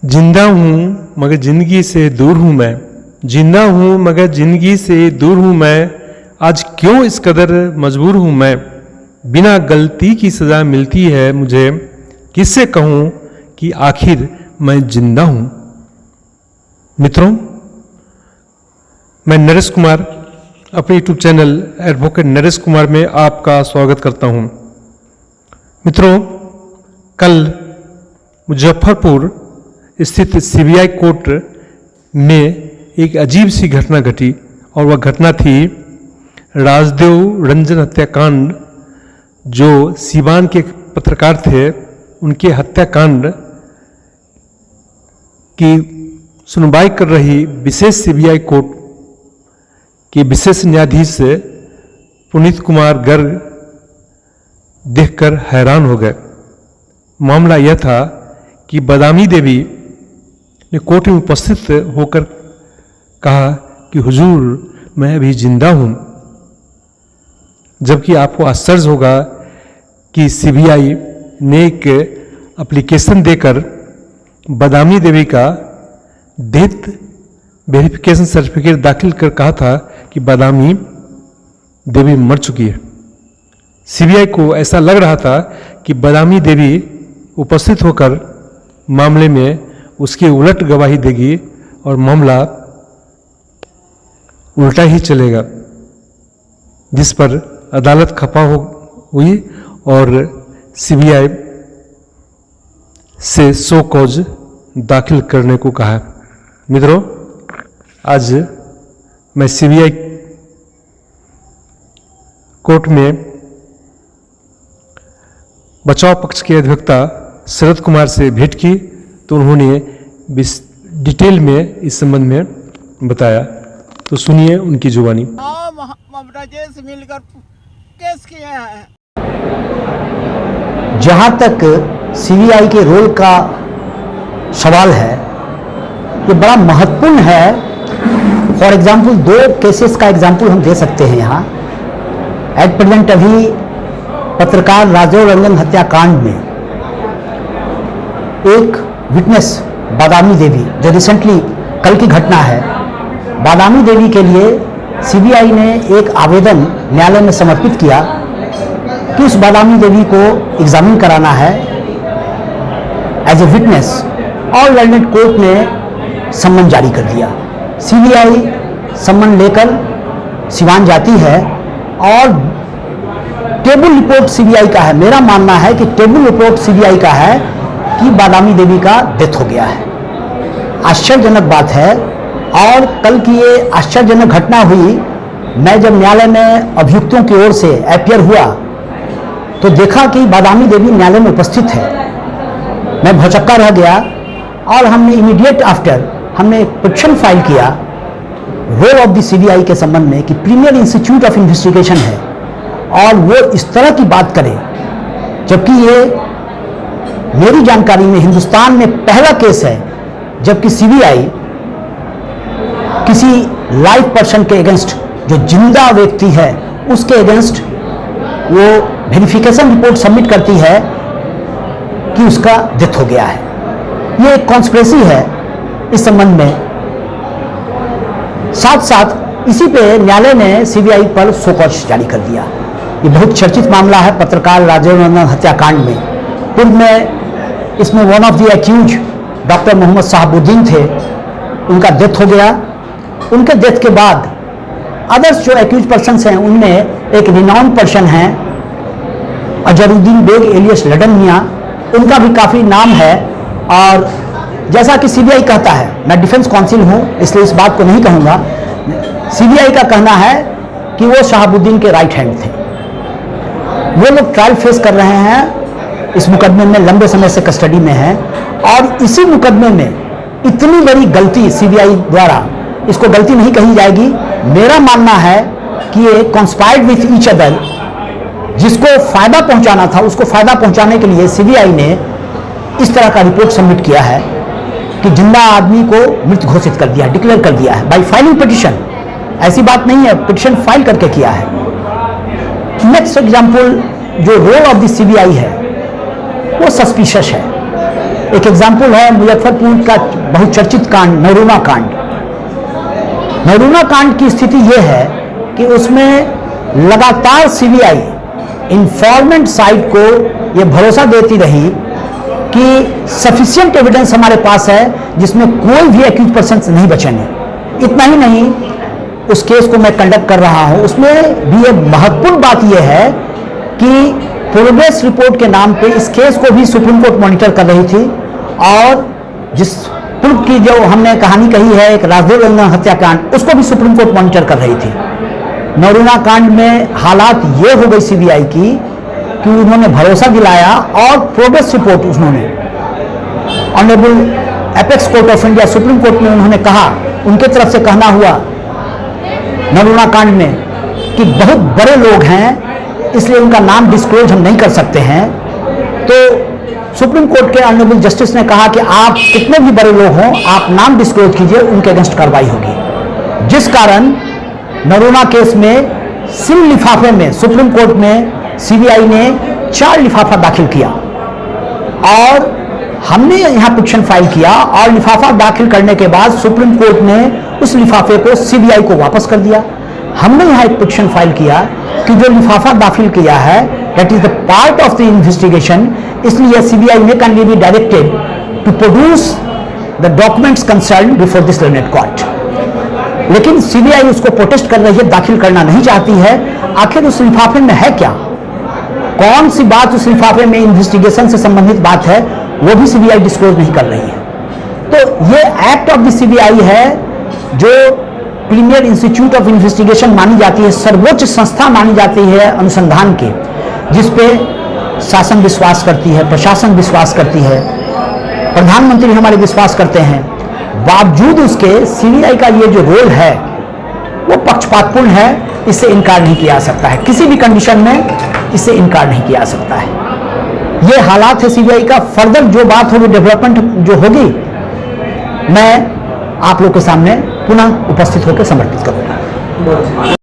जिंदा हूँ मगर जिंदगी से दूर हूँ मैं, जिंदा हूँ मगर जिंदगी से दूर हूँ मैं, आज क्यों इस कदर मजबूर हूँ मैं, बिना गलती की सज़ा मिलती है मुझे, किससे कहूँ कि आखिर मैं जिंदा हूँ। मित्रों, मैं नरेश कुमार अपने YouTube channel advocate Naresh Kumar में आपका स्वागत करता हूँ। मित्रों, कल मुजफ्फरपुर स्थित सीबीआई कोर्ट में एक अजीब सी घटना घटी और वह घटना थी राजदेव रंजन हत्याकांड। जो सीवान के पत्रकार थे उनके हत्याकांड की सुनवाई कर रही विशेष सीबीआई कोर्ट के विशेष न्यायाधीश पुनीत कुमार गर्ग देखकर हैरान हो गए। मामला यह था कि बदामी देवी ने कोर्ट में उपस्थित होकर कहा कि हुजूर मैं अभी जिंदा हूं, जबकि आपको आश्चर्य होगा कि सीबीआई ने एक एप्लीकेशन देकर बदामी देवी का डेथ वेरिफिकेशन सर्टिफिकेट दाखिल कर कहा था कि बदामी देवी मर चुकी है। सीबीआई को ऐसा लग रहा था कि बदामी देवी उपस्थित होकर मामले में उसके उलट गवाही देगी और मामला उल्टा ही चलेगा, जिस पर अदालत खफा हुई और सीबीआई से सो कॉज दाखिल करने को कहा। मित्रों, आज मैं सीबीआई कोर्ट में बचाव पक्ष के अधिवक्ता शरद कुमार से भेंट की तो उन्होंने डिटेल में इस संबंध में बताया। तो सुनिए उनकी जुबानी। राजेश मिलकर केस किया है। जहाँ तक सीबीआई के रोल का सवाल है, ये बड़ा महत्वपूर्ण है। फॉर एग्जाम्पल दो केसेस का एग्जाम्पल हम दे सकते हैं यहाँ। एट प्रेजेंट अभी पत्रकार राजदेव रंजन हत्याकांड में एक विटनेस बादामी देवी, जो रिसेंटली कल की घटना है, बादामी देवी के लिए सीबीआई ने एक आवेदन न्यायालय में समर्पित किया कि उस बादामी देवी को एग्जामिन कराना है एज ए विटनेस, और लर्नेड कोर्ट ने सम्मन जारी कर दिया। सीबीआई सम्मन लेकर सिवान जाती है और टेबल रिपोर्ट सीबीआई का है। मेरा मानना है कि टेबल रिपोर्ट सीबीआई का है कि बादामी देवी का डेथ हो गया है। आश्चर्यजनक बात है। और कल की ये आश्चर्यजनक घटना हुई, मैं जब न्यायालय में अभियुक्तों की ओर से अपीयर हुआ तो देखा कि बादामी देवी न्यायालय में उपस्थित है। मैं भौचक्का रह गया और हमने इमीडिएट आफ्टर हमने एक पिटीशन फाइल किया रोल ऑफ द सीबीआई के संबंध में कि प्रीमियर इंस्टीट्यूट ऑफ इन्वेस्टिगेशन है और वो इस तरह की बात करे, जबकि ये मेरी जानकारी में हिंदुस्तान में पहला केस है जबकि सीबीआई किसी लाइव पर्सन के अगेंस्ट, जो जिंदा व्यक्ति है, उसके अगेंस्ट वो वेरिफिकेशन रिपोर्ट सबमिट करती है कि उसका डेथ हो गया है। ये एक कॉन्स्पिरेसी है इस संबंध में। साथ साथ इसी पे न्यायालय ने सीबीआई पर सो कॉज जारी कर दिया। ये बहुत चर्चित मामला है पत्रकार राजदेव रंजन हत्याकांड में। पूर्व में इसमें one of the accused doctor Mohammad Shahabuddin थे, उनका डेथ हो गया। उनके डेथ के बाद अदर्स जो एक्यूज पर्सन्स हैं उनमें एक रिनाउंड पर्सन हैं अजरुद्दीन बेग एलियस लडन मियाँ, उनका भी काफ़ी नाम है। और जैसा कि सीबीआई कहता है, मैं डिफेंस काउंसिल हूँ इसलिए इस बात को नहीं कहूँगा, सीबीआई का कहना है कि वो शहाबुद्दीन के राइट हैंड थे। वो लोग ट्रायल फेस कर रहे हैं इस मुकदमे में, लंबे समय से कस्टडी में है। और इसी मुकदमे में इतनी बड़ी गलती सीबीआई द्वारा, इसको गलती नहीं कही जाएगी, मेरा मानना है कि ये कॉन्स्पायर्ड विथ ईच अदर, जिसको फायदा पहुंचाना था उसको फायदा पहुंचाने के लिए सीबीआई ने इस तरह का रिपोर्ट सबमिट किया है कि जिंदा आदमी को मृत घोषित कर दिया, डिक्लेयर कर दिया है बाय फाइलिंग पिटीशन। ऐसी बात नहीं है, पिटीशन फाइल करके किया है। नेक्स्ट एग्जाम्पल, जो रोल ऑफ द सीबीआई है वो सस्पिशियस है। एक एग्जाम्पल है मुजफ्फरपुर का बहुत चर्चित कांड नरूमा कांड। नरूमा कांड की स्थिति यह है कि उसमें लगातार सीबीआई इन्फॉर्मेंट साइड को यह भरोसा देती रही कि सफिशिएंट एविडेंस हमारे पास है जिसमें कोई भी एक्यूज पर्सन नहीं बचेंगे। इतना ही नहीं, उस केस को मैं कंडक्ट कर रहा हूं, उसमें भी एक महत्वपूर्ण बात यह है कि प्रोग्रेस रिपोर्ट के नाम पे इस केस को भी सुप्रीम कोर्ट मॉनिटर कर रही थी और जिस पूर्व की जो हमने कहानी कही है एक राजदेव रंजन हत्याकांड, उसको भी सुप्रीम कोर्ट मॉनिटर कर रही थी। नरूमा कांड में हालात ये हो गई सीबीआई की कि उन्होंने भरोसा दिलाया और प्रोग्रेस रिपोर्ट उन्होंने honourable apex court of India supreme court में उन्होंने कहा, उनके तरफ से कहना हुआ नरूमा कांड में कि बहुत बड़े लोग हैं इसलिए उनका नाम डिस्क्लोज हम नहीं कर सकते हैं। तो सुप्रीम कोर्ट के ऑनरेबल जस्टिस ने कहा कि आप कितने भी बड़े लोग हों आप नाम डिस्क्लोज कीजिए, उनके अगेंस्ट कार्रवाई होगी। जिस कारण नरूमा केस में सिल लिफाफे में सुप्रीम कोर्ट में सीबीआई ने 4 लिफाफा दाखिल किया और हमने यहां पिटीशन फाइल किया और लिफाफा दाखिल करने के बाद सुप्रीम कोर्ट ने उस लिफाफे को सीबीआई को वापस कर दिया। हमने यहां एक पिटीशन फाइल किया कि जो लिफाफा दाखिल किया है that is the part of the investigation, इसलिए सीबीआई में can be directed to produce the documents concern before this learned court. लेकिन सीबीआई उसको प्रोटेस्ट कर रही है, दाखिल करना नहीं चाहती है। आखिर उस लिफाफे में है क्या, कौन सी बात उस लिफाफे में इन्वेस्टिगेशन से संबंधित बात है, वो भी सीबीआई डिस्क्लोज नहीं कर रही है। तो ये एक्ट ऑफ द सीबीआई है जो प्रीमियर इंस्टीट्यूट ऑफ इन्वेस्टिगेशन मानी जाती है, सर्वोच्च संस्था मानी जाती है अनुसंधान की, जिसपे शासन विश्वास करती है, प्रशासन विश्वास करती है, प्रधानमंत्री हमारे विश्वास करते हैं। बावजूद उसके सीबीआई का ये जो रोल है वो पक्षपातपूर्ण है, इससे इनकार नहीं किया जा सकता है, किसी भी कंडीशन में इससे इनकार नहीं किया जा सकता है। ये हालात है सीबीआई का। फर्दर जो बात होगी, डेवलपमेंट जो होगी, मैं आप लोग के सामने पुनः उपस्थित होकर समर्पित करूंगा।